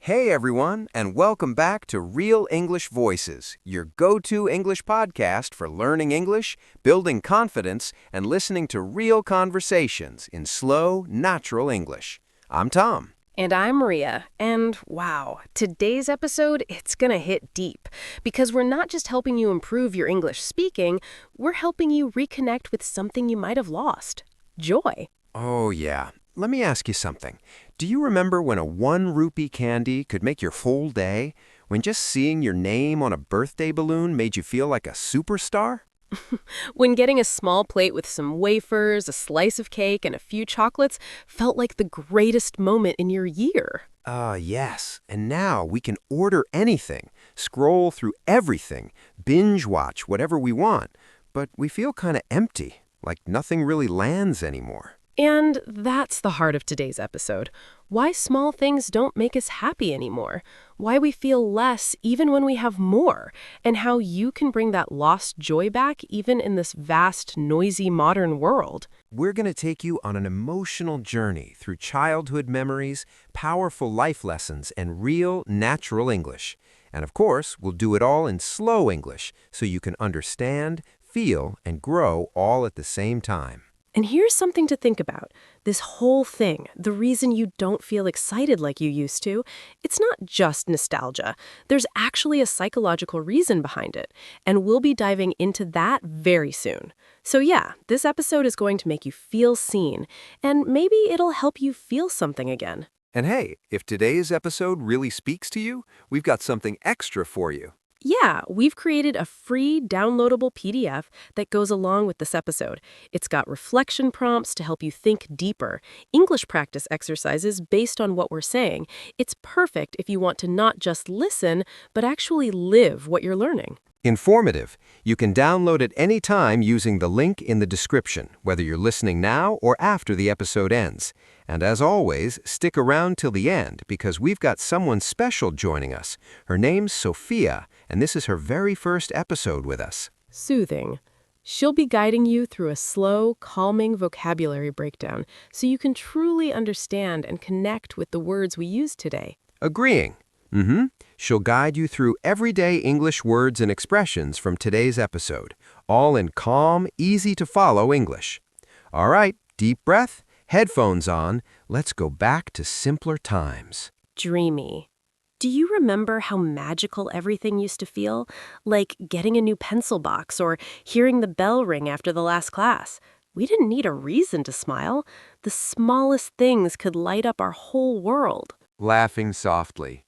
Hey everyone, and welcome back to Real English Voices, your go-to English podcast for learning English, building confidence, and listening to real conversations in slow, natural English. I'm Tom. And I'm Maria, and wow, today's episode, it's gonna hit deep, because we're not just helping you improve your English speaking, we're helping you reconnect with something you might have lost, joy. Oh yeah, let me ask you something. Do you remember when a 1 rupee candy could make your whole day? When just seeing your name on a birthday balloon made you feel like a superstar? When getting a small plate with some wafers, a slice of cake, and a few chocolates felt like the greatest moment in your year. Yes. And now we can order anything, scroll through everything, binge watch whatever we want, but we feel kind of empty, like nothing really lands anymore. And that's the heart of today's episode. Why small things don't make us happy anymore. Why we feel less even when we have more. And how you can bring that lost joy back even in this vast, noisy modern world. We're going to take you on an emotional journey through childhood memories, powerful life lessons, and real, natural English. And of course, we'll do it all in slow English so you can understand, feel, and grow all at the same time. And here's something to think about. This whole thing, the reason you don't feel excited like you used to, it's not just nostalgia. There's actually a psychological reason behind it. And we'll be diving into that very soon. So yeah, this episode is going to make you feel seen. And maybe it'll help you feel something again. And hey, if today's episode really speaks to you, we've got something extra for you. Yeah, we've created a free downloadable PDF that goes along with this episode. It's got reflection prompts to help you think deeper, English practice exercises based on what we're saying. It's perfect if you want to not just listen, but actually live what you're learning. Informative. You can download it anytime using the link in the description, whether you're listening now or after the episode ends. And as always, stick around till the end because we've got someone special joining us. Her name's Sophia, and this is her very first episode with us. Soothing. She'll be guiding you through a slow, calming vocabulary breakdown so you can truly understand and connect with the words we use today. Agreeing. She'll guide you through everyday English words and expressions from today's episode, all in calm, easy-to-follow English. All right, deep breath, headphones on, let's go back to simpler times. Dreamy. Do you remember how magical everything used to feel? Like getting a new pencil box or hearing the bell ring after the last class. We didn't need a reason to smile. The smallest things could light up our whole world. Laughing softly.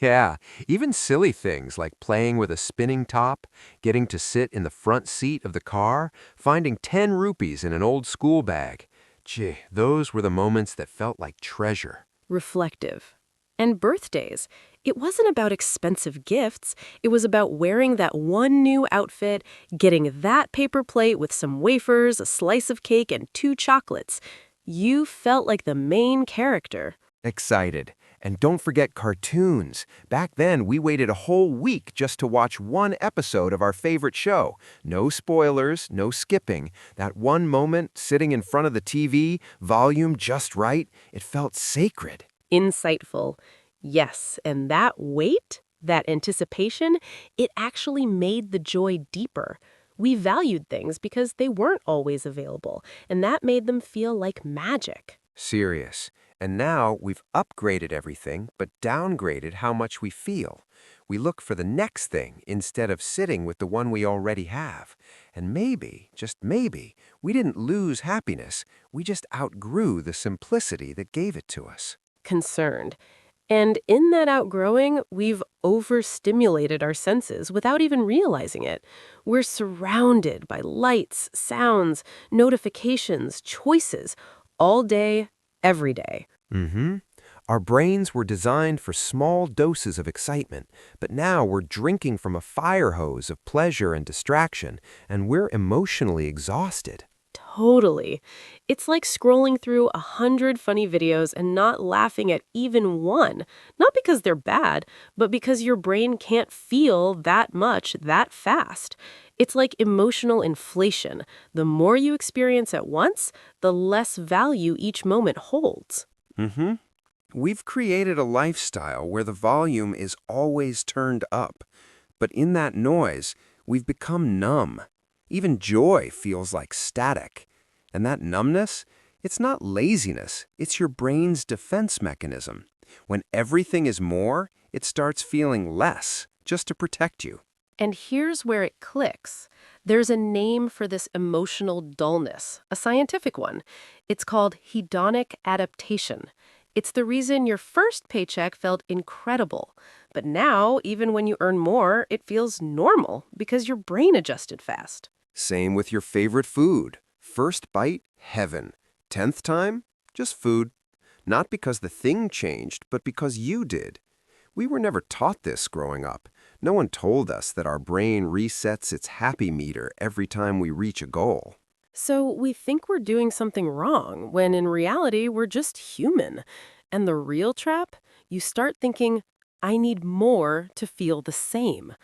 Yeah, even silly things like playing with a spinning top, getting to sit in the front seat of the car, finding 10 rupees in an old school bag. Gee, those were the moments that felt like treasure. Reflective. And birthdays. It wasn't about expensive gifts. It was about wearing that one new outfit, getting that paper plate with some wafers, a slice of cake, and 2 chocolates. You felt like the main character. Excited. And don't forget cartoons. Back then, we waited a whole week just to watch one episode of our favorite show. No spoilers, no skipping. That one moment, sitting in front of the TV, volume just right, it felt sacred. Insightful. Yes, and that wait, that anticipation, it actually made the joy deeper. We valued things because they weren't always available, and that made them feel like magic. Serious. And now we've upgraded everything, but downgraded how much we feel. We look for the next thing instead of sitting with the one we already have. And maybe, just maybe, we didn't lose happiness. We just outgrew the simplicity that gave it to us. Concerned. And in that outgrowing, we've overstimulated our senses without even realizing it. We're surrounded by lights, sounds, notifications, choices, all day, every day. Our brains were designed for small doses of excitement, but now we're drinking from a fire hose of pleasure and distraction, and we're emotionally exhausted. Totally. It's like scrolling through 100 funny videos and not laughing at even one. Not because they're bad, but because your brain can't feel that much that fast. It's like emotional inflation. The more you experience at once, the less value each moment holds. We've created a lifestyle where the volume is always turned up, but in that noise, we've become numb. Even joy feels like static. And that numbness, it's not laziness, it's your brain's defense mechanism. When everything is more, it starts feeling less, just to protect you. And here's where it clicks. There's a name for this emotional dullness, a scientific one. It's called hedonic adaptation. It's the reason your first paycheck felt incredible. But now, even when you earn more, it feels normal because your brain adjusted fast. Same with your favorite food. First bite, heaven. 10th time, just food. Not because the thing changed, but because you did. We were never taught this growing up. No one told us that our brain resets its happy meter every time we reach a goal. So we think we're doing something wrong, when in reality, we're just human. And the real trap? You start thinking, I need more to feel the same.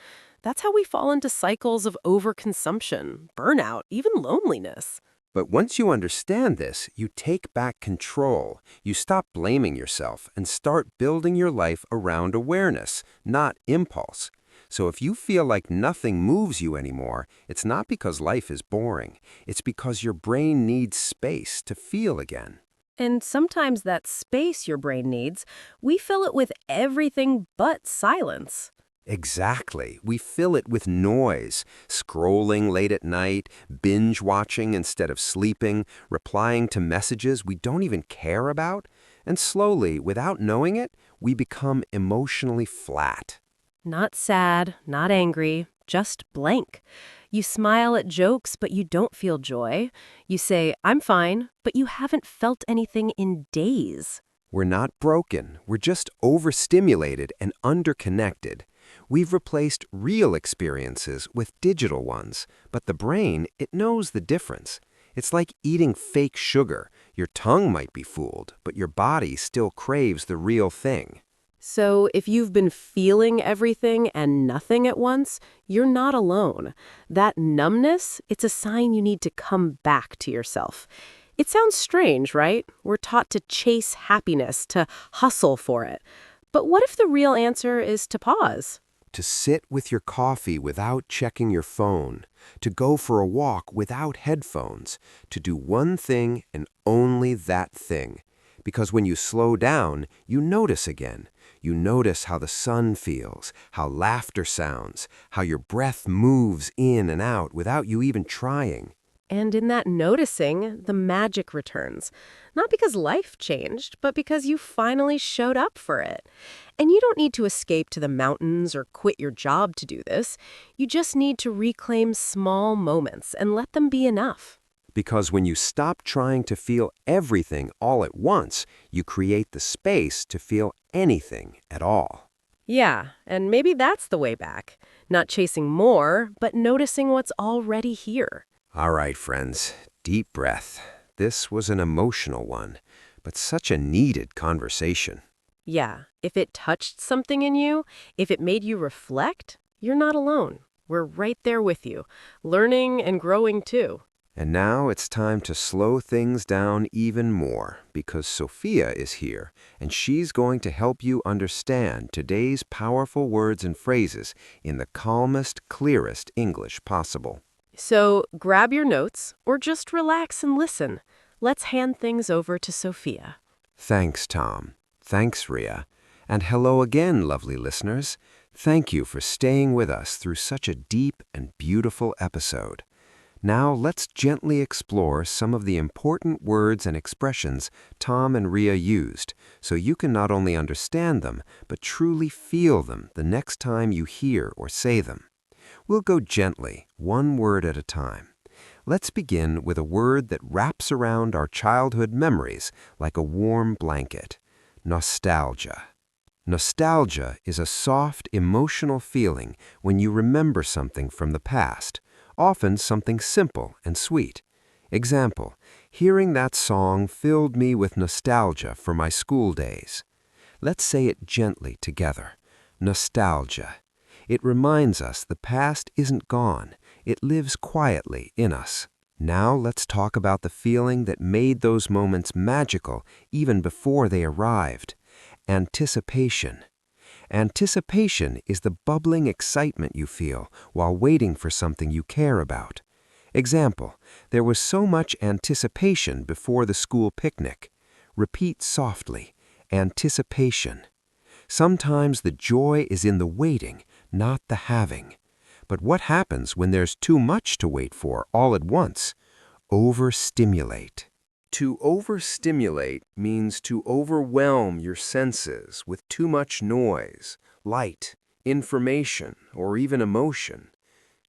That's how we fall into cycles of overconsumption, burnout, even loneliness. But once you understand this, you take back control. You stop blaming yourself and start building your life around awareness, not impulse. So if you feel like nothing moves you anymore, it's not because life is boring. It's because your brain needs space to feel again. And sometimes that space your brain needs, we fill it with everything but silence. Exactly. We fill it with noise, scrolling late at night, binge watching instead of sleeping, replying to messages we don't even care about, and slowly, without knowing it, we become emotionally flat. Not sad, not angry, just blank. You smile at jokes, but you don't feel joy. You say, I'm fine, but you haven't felt anything in days. We're not broken, we're just overstimulated and underconnected. We've replaced real experiences with digital ones, but the brain, it knows the difference. It's like eating fake sugar. Your tongue might be fooled, but your body still craves the real thing. So if you've been feeling everything and nothing at once, you're not alone. That numbness, it's a sign you need to come back to yourself. It sounds strange, right? We're taught to chase happiness, to hustle for it. But what if the real answer is to pause? To sit with your coffee without checking your phone, to go for a walk without headphones, to do one thing and only that thing. Because when you slow down, you notice again. You notice how the sun feels, how laughter sounds, how your breath moves in and out without you even trying. And in that noticing, the magic returns. Not because life changed, but because you finally showed up for it. And you don't need to escape to the mountains or quit your job to do this. You just need to reclaim small moments and let them be enough. Because when you stop trying to feel everything all at once, you create the space to feel anything at all. Yeah, and maybe that's the way back. Not chasing more, but noticing what's already here. All right, friends, deep breath. This was an emotional one, but such a needed conversation. Yeah, if it touched something in you, if it made you reflect, you're not alone. We're right there with you, learning and growing too. And now it's time to slow things down even more because Sophia is here and she's going to help you understand today's powerful words and phrases in the calmest, clearest English possible. So grab your notes or just relax and listen. Let's hand things over to Sophia. Thanks, Tom. Thanks, Ria. And hello again, lovely listeners. Thank you for staying with us through such a deep and beautiful episode. Now let's gently explore some of the important words and expressions Tom and Ria used so you can not only understand them, but truly feel them the next time you hear or say them. We'll go gently, one word at a time. Let's begin with a word that wraps around our childhood memories like a warm blanket: nostalgia. Nostalgia is a soft, emotional feeling when you remember something from the past, often something simple and sweet. Example, hearing that song filled me with nostalgia for my school days. Let's say it gently together. Nostalgia. It reminds us the past isn't gone. It lives quietly in us. Now let's talk about the feeling that made those moments magical even before they arrived. Anticipation. Anticipation is the bubbling excitement you feel while waiting for something you care about. Example, there was so much anticipation before the school picnic. Repeat softly, anticipation. Sometimes the joy is in the waiting, not the having. But what happens when there's too much to wait for all at once? Overstimulate. To overstimulate means to overwhelm your senses with too much noise, light, information, or even emotion.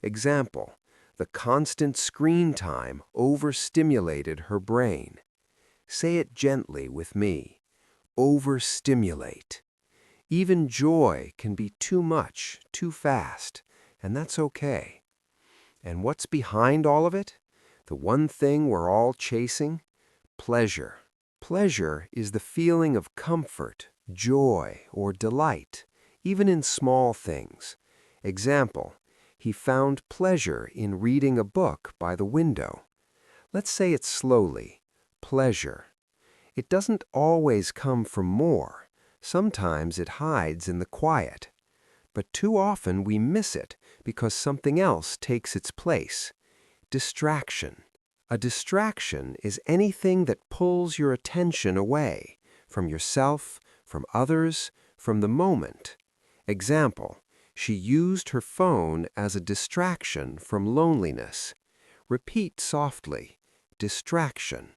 Example, the constant screen time overstimulated her brain. Say it gently with me. Overstimulate. Even joy can be too much, too fast, and that's okay. And what's behind all of it? The one thing we're all chasing? Pleasure. Pleasure is the feeling of comfort, joy, or delight, even in small things. Example, he found pleasure in reading a book by the window. Let's say it slowly. Pleasure. It doesn't always come from more. Sometimes it hides in the quiet. But too often we miss it because something else takes its place. Distraction. A distraction is anything that pulls your attention away from yourself, from others, from the moment. Example, she used her phone as a distraction from loneliness. Repeat softly, distraction.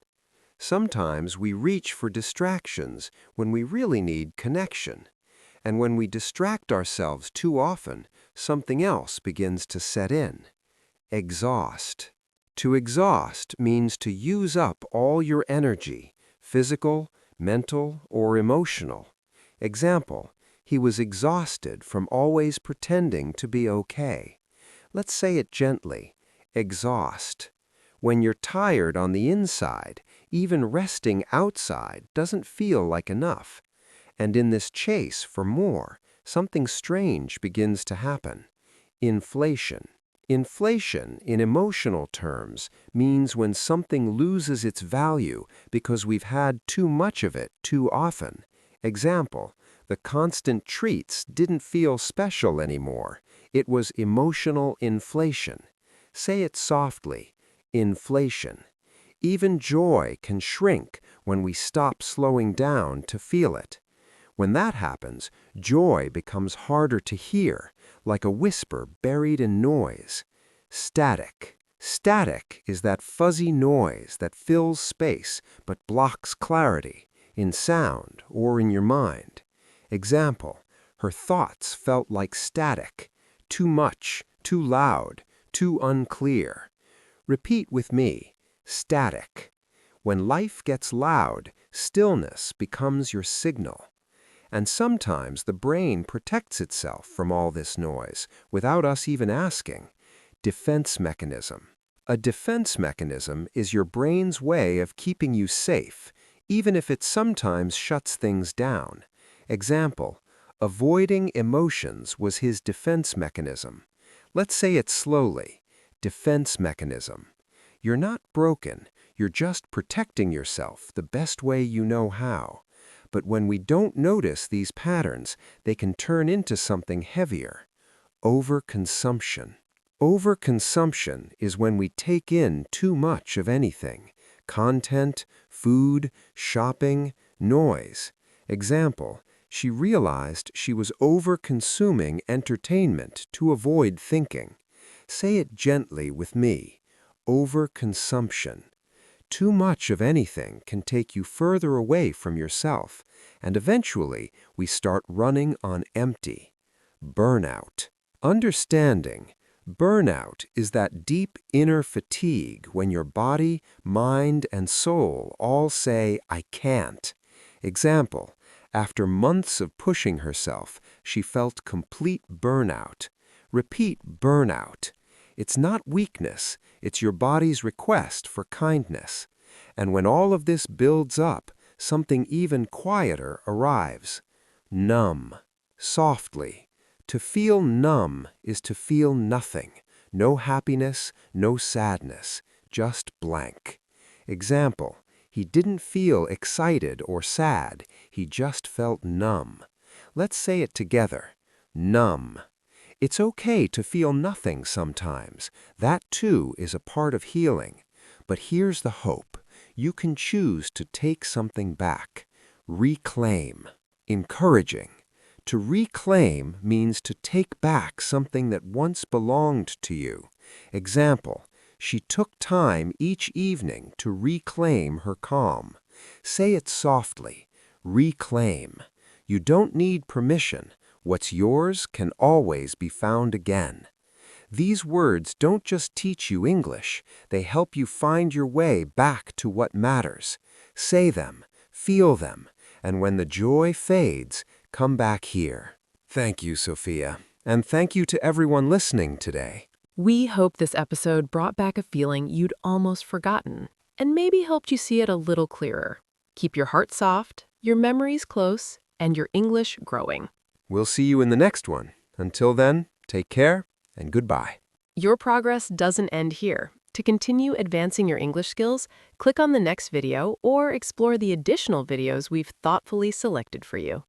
Sometimes we reach for distractions when we really need connection. And when we distract ourselves too often, something else begins to set in. Exhaust. To exhaust means to use up all your energy, physical, mental, or emotional. Example, he was exhausted from always pretending to be okay. Let's say it gently. Exhaust. When you're tired on the inside, even resting outside doesn't feel like enough. And in this chase for more, something strange begins to happen. Inflation. Inflation, in emotional terms, means when something loses its value because we've had too much of it too often. Example, the constant treats didn't feel special anymore. It was emotional inflation. Say it softly. Inflation. Even joy can shrink when we stop slowing down to feel it. When that happens, joy becomes harder to hear, like a whisper buried in noise. Static. Static is that fuzzy noise that fills space but blocks clarity, in sound or in your mind. Example, her thoughts felt like static, too much, too loud, too unclear. Repeat with me, static. When life gets loud, stillness becomes your signal. And sometimes the brain protects itself from all this noise without us even asking. Defense mechanism. A defense mechanism is your brain's way of keeping you safe, even if it sometimes shuts things down. Example, avoiding emotions was his defense mechanism. Let's say it slowly. Defense mechanism. You're not broken, you're just protecting yourself the best way you know how. But when we don't notice these patterns, they can turn into something heavier. Overconsumption. Overconsumption is when we take in too much of anything. Content, food, shopping, noise. Example, she realized she was over-consuming entertainment to avoid thinking. Say it gently with me. Overconsumption. Too much of anything can take you further away from yourself, and eventually we start running on empty. Burnout. Understanding. Burnout is that deep inner fatigue when your body, mind, and soul all say, "I can't." Example, after months of pushing herself, she felt complete burnout. Repeat burnout. It's not weakness, it's your body's request for kindness. And when all of this builds up, something even quieter arrives. Numb. Softly. To feel numb is to feel nothing. No happiness, no sadness, just blank. Example, He didn't feel excited or sad. He just felt numb. Let's say it together. Numb. It's okay to feel nothing sometimes. That too is a part of healing. But here's the hope. You can choose to take something back. Reclaim. Encouraging. To reclaim means to take back something that once belonged to you. Example, she took time each evening to reclaim her calm. Say it softly. Reclaim. You don't need permission. What's yours can always be found again. These words don't just teach you English, they help you find your way back to what matters. Say them, feel them, and when the joy fades, come back here. Thank you, Sophia, and thank you to everyone listening today. We hope this episode brought back a feeling you'd almost forgotten, and maybe helped you see it a little clearer. Keep your heart soft, your memories close, and your English growing. We'll see you in the next one. Until then, take care and goodbye. Your progress doesn't end here. To continue advancing your English skills, click on the next video or explore the additional videos we've thoughtfully selected for you.